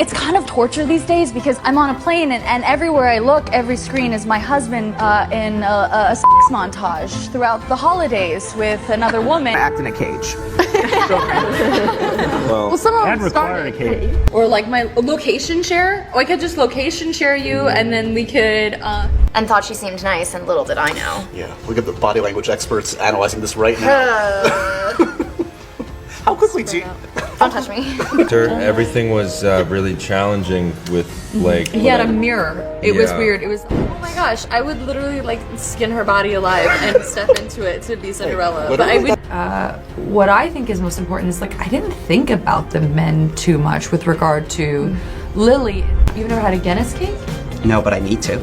It's kind of torture these days because I'm on a plane and everywhere I look, every screen is my husband in a sex montage throughout the holidays with another woman. I act in a cage. Well, some of I'd them require a started. cage. Or like my location share. Or I could just location share you and then we could And thought she seemed nice, and little did I know. Yeah, we got the body language experts analyzing this right now. How quickly do you... Don't touch me. Everything was really challenging with Blake. he had a mirror. It was Yeah. weird. It was, oh my gosh, I would literally like skin her body alive and step into it to be Cinderella. But I would What I think is most important is like I didn't think about the men too much with regard to Lily. You've never had a Guinness cake? No, but I need to.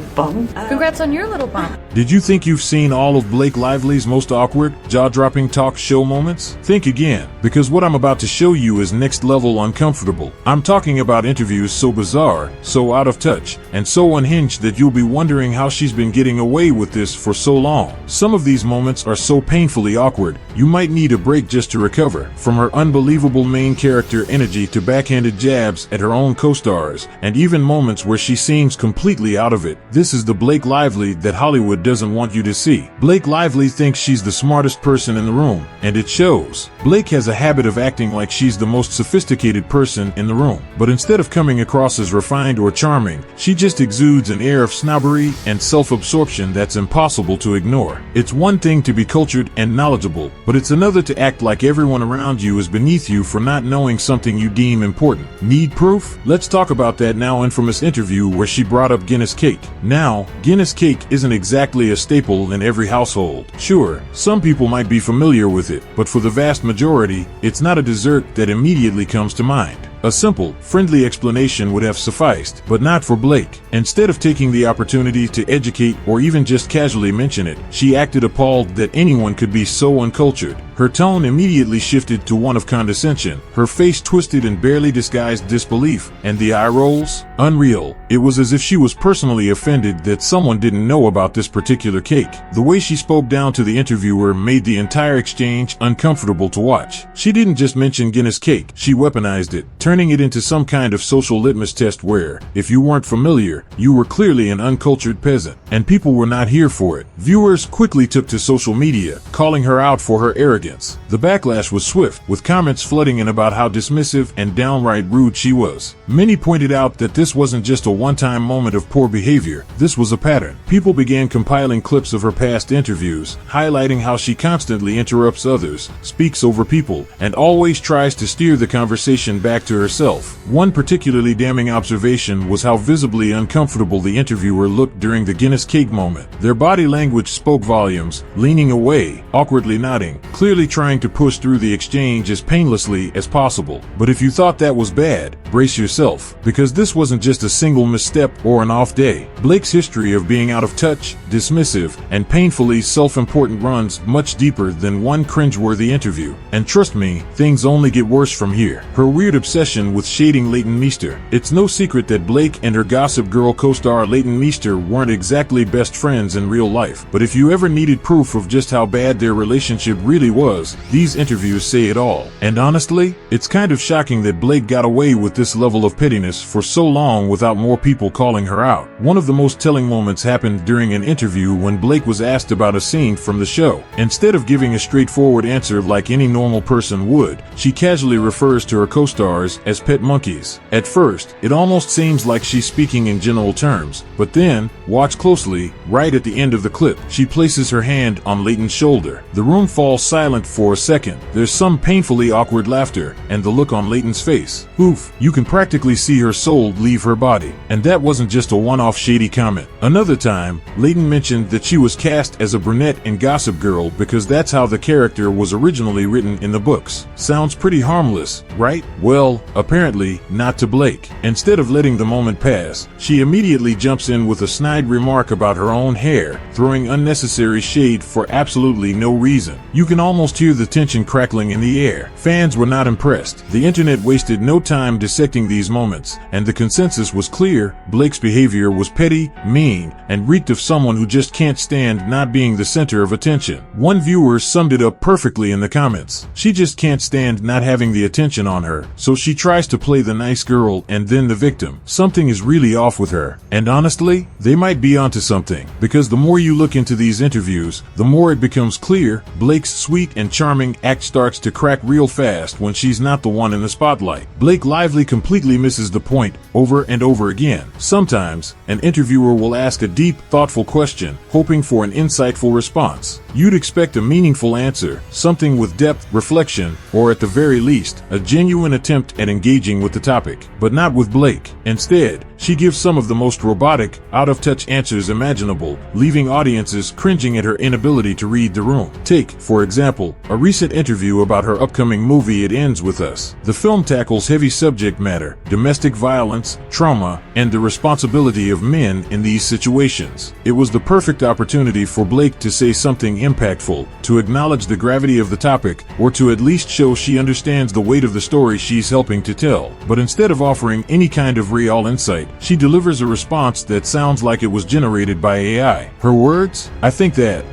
congrats on your little bump. Did you think you've seen all of Blake Lively's most awkward, jaw-dropping talk show moments? Think again, because what I'm about to show you is next-level uncomfortable. I'm talking about interviews so bizarre, so out of touch, and so unhinged that you'll be wondering how she's been getting away with this for so long. Some of these moments are so painfully awkward, you might need a break just to recover, from her unbelievable main character energy to backhanded jabs at her own co-stars, and even moments where she seems completely out of it. This is the Blake Lively that Hollywood doesn't want you to see. Blake Lively thinks she's the smartest person in the room, and it shows. Blake has a habit of acting like she's the most sophisticated person in the room, but instead of coming across as refined or charming, she just exudes an air of snobbery and self-absorption that's impossible to ignore. It's one thing to be cultured and knowledgeable, but it's another to act like everyone around you is beneath you for not knowing something you deem important. Need proof? Let's talk about that now infamous interview where she brought up Guinness cake. Now, Guinness cake isn't exactly a staple in every household. Sure, some people might be familiar with it, but for the vast majority, it's not a dessert that immediately comes to mind. A simple, friendly explanation would have sufficed, but not for Blake. Instead of taking the opportunity to educate or even just casually mention it, she acted appalled that anyone could be so uncultured. Her tone immediately shifted to one of condescension, her face twisted in barely disguised disbelief, and the eye rolls? Unreal. It was as if she was personally offended that someone didn't know about this particular cake. The way she spoke down to the interviewer made the entire exchange uncomfortable to watch. She didn't just mention Guinness cake, she weaponized it, turning it into some kind of social litmus test where, if you weren't familiar, you were clearly an uncultured peasant, and people were not here for it. Viewers quickly took to social media, calling her out for her arrogance. The backlash was swift, with comments flooding in about how dismissive and downright rude she was. Many pointed out that this wasn't just a one-time moment of poor behavior, this was a pattern. People began compiling clips of her past interviews, highlighting how she constantly interrupts others, speaks over people, and always tries to steer the conversation back to herself. One particularly damning observation was how visibly uncomfortable the interviewer looked during the Guinness cake moment. Their body language spoke volumes, leaning away, awkwardly nodding, clearly trying to push through the exchange as painlessly as possible. But if you thought that was bad, brace yourself, because this wasn't just a single misstep or an off day. Blake's history of being out of touch, dismissive, and painfully self-important runs much deeper than one cringeworthy interview. And trust me, things only get worse from here. Her weird obsession with shading Leighton Meester. It's no secret that Blake and her Gossip Girl co-star Leighton Meester weren't exactly best friends in real life, but if you ever needed proof of just how bad their relationship really was, these interviews say it all. And honestly, it's kind of shocking that Blake got away with this level of pettiness for so long without more people calling her out. One of the most telling moments happened during an interview when Blake was asked about a scene from the show. Instead of giving a straightforward answer like any normal person would, she casually refers to her co-stars as pet monkeys. At first, it almost seems like she's speaking in general terms, but then, watch closely, right at the end of the clip, she places her hand on Leighton's shoulder. The room falls silent for a second. There's some painfully awkward laughter, and the look on Leighton's face. Oof, you can practically see her soul leave her body. And that wasn't just a one-off shady comment. Another time, Leighton mentioned that she was cast as a brunette in Gossip Girl because that's how the character was originally written in the books. Sounds pretty harmless, right? Well, apparently, not to Blake. Instead of letting the moment pass, she immediately jumps in with a snide remark about her own hair, throwing unnecessary shade for absolutely no reason. You can almost almost hear the tension crackling in the air. Fans were not impressed. The internet wasted no time dissecting these moments, and the consensus was clear. Blake's behavior was petty, mean, and reeked of someone who just can't stand not being the center of attention. One viewer summed it up perfectly in the comments. She just can't stand not having the attention on her, so she tries to play the nice girl and then the victim. Something is really off with her. And honestly, they might be onto something, because the more you look into these interviews, the more it becomes clear. Blake's sweet and charming act starts to crack real fast when she's not the one in the spotlight. Blake Lively completely misses the point over and over again. Sometimes, an interviewer will ask a deep, thoughtful question, hoping for an insightful response. You'd expect a meaningful answer, something with depth, reflection, or at the very least, a genuine attempt at engaging with the topic. But not with Blake. Instead, she gives some of the most robotic, out-of-touch answers imaginable, leaving audiences cringing at her inability to read the room. Take, for example, a recent interview about her upcoming movie It Ends With Us. The film tackles heavy subject matter, domestic violence, trauma, and the responsibility of men in these situations. It was the perfect opportunity for Blake to say something impactful, to acknowledge the gravity of the topic, or to at least show she understands the weight of the story she's helping to tell. But instead of offering any kind of real insight, she delivers a response that sounds like it was generated by AI. Her words? I think that,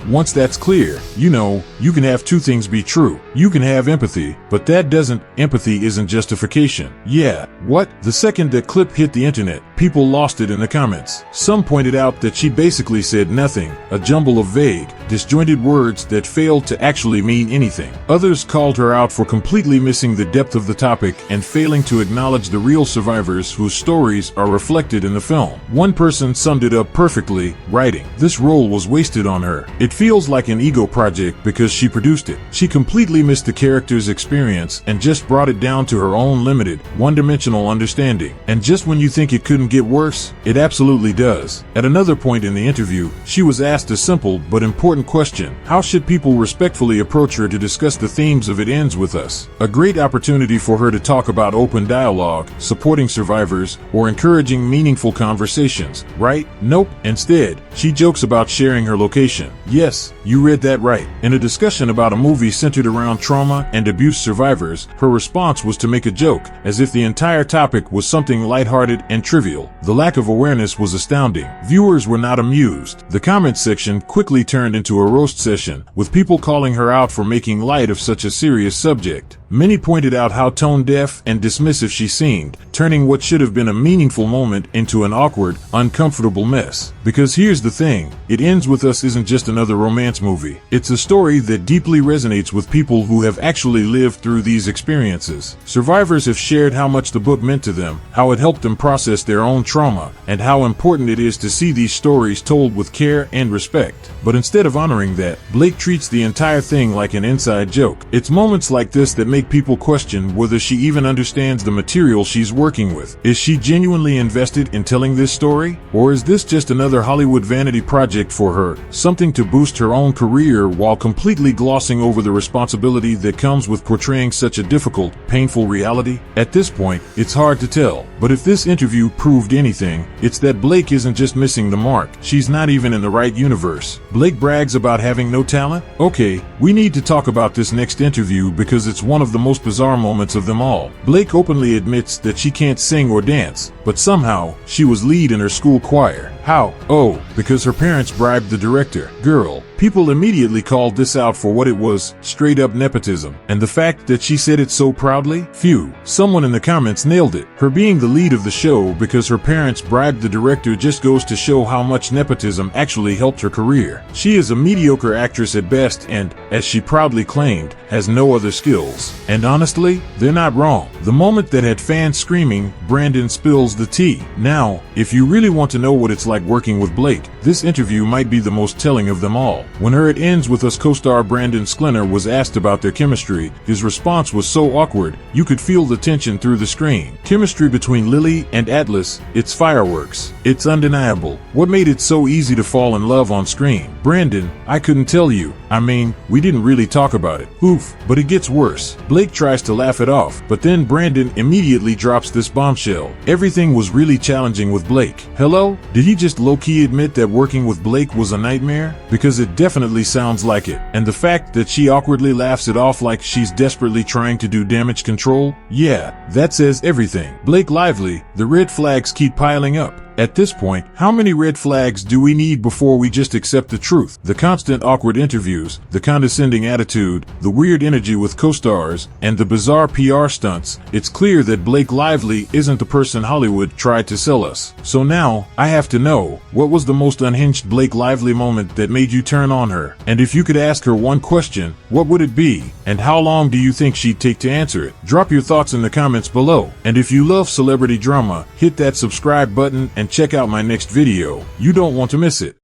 once that's clear, you can have two things be true. You can have empathy, but empathy isn't justification. Yeah, what? The second that clip hit the internet, people lost it in the comments. Some pointed out that she basically said nothing, a jumble of vague, disjointed words that failed to actually mean anything. Others called her out for completely missing the depth of the topic and failing to acknowledge the real survivors whose stories are reflected in the film. One person summed it up perfectly, writing, "This role was wasted on her. It feels like an ego project because she produced it. She completely missed the character's experience and just brought it down to her own limited, one-dimensional understanding. And just when you think it couldn't get worse, it absolutely does." At another point in the interview, she was asked a simple but important question: how should people respectfully approach her to discuss the themes of It Ends With Us? A great opportunity for her to talk about open dialogue, supporting survivors, or encouraging meaningful conversations, right? Nope. Instead, she jokes about sharing her location. Yes, you read that right. In a discussion about a movie centered around trauma and abuse survivors, her response was to make a joke, as if the entire topic was something lighthearted and trivial. The lack of awareness was astounding. Viewers were not amused. The comment section quickly turned into a roast session, with people calling her out for making light of such a serious subject. Many pointed out how tone-deaf and dismissive she seemed, turning what should have been a meaningful moment into an awkward, uncomfortable mess. Because here's the thing, It Ends With Us isn't just another romance movie. It's a story that deeply resonates with people who have actually lived through these experiences. Survivors have shared how much the book meant to them, how it helped them process their own trauma, and how important it is to see these stories told with care and respect. But instead of honoring that, Blake treats the entire thing like an inside joke. It's moments like this that make people question whether she even understands the material she's working with. Is she genuinely invested in telling this story? Or is this just another Hollywood vanity project for her, something to boost her own career while completely glossing over the responsibility that comes with portraying such a difficult, painful reality? At this point, it's hard to tell. But if this interview proved anything, it's that Blake isn't just missing the mark. She's not even in the right universe. Blake brags about having no talent? Okay, we need to talk about this next interview because it's one of the most bizarre moments of them all. Blake openly admits that she can't sing or dance, but somehow, she was lead in her school choir. How? Oh, because her parents bribed the director. Girl. People immediately called this out for what it was, straight up nepotism. And the fact that she said it so proudly? Phew. Someone in the comments nailed it. Her being the lead of the show because her parents bribed the director just goes to show how much nepotism actually helped her career. She is a mediocre actress at best and, as she proudly claimed, has no other skills. And honestly, they're not wrong. The moment that had fans screaming, Brandon spills the tea. Now, if you really want to know what it's like working with Blake, this interview might be the most telling of them all. When her It Ends With Us co-star Brandon Sklenar was asked about their chemistry, his response was so awkward, you could feel the tension through the screen. Chemistry between Lily and Atlas, it's fireworks. It's undeniable. What made it so easy to fall in love on screen? Brandon, I couldn't tell you. I mean, we didn't really talk about it. Oof. But it gets worse. Blake tries to laugh it off, but then Brandon immediately drops this bombshell. Everything was really challenging with Blake. Hello? Did he just low-key admit that working with Blake was a nightmare? Because it definitely sounds like it. And the fact that she awkwardly laughs it off like she's desperately trying to do damage control, yeah, that says everything. Blake Lively, the red flags keep piling up. At this point, how many red flags do we need before we just accept the truth? The constant awkward interviews, the condescending attitude, the weird energy with co-stars, and the bizarre PR stunts. It's clear that Blake Lively isn't the person Hollywood tried to sell us. So now, I have to know, what was the most unhinged Blake Lively moment that made you turn on her? And if you could ask her one question, what would it be? And how long do you think she'd take to answer it? Drop your thoughts in the comments below. And if you love celebrity drama, hit that subscribe button and check out my next video. You don't want to miss it.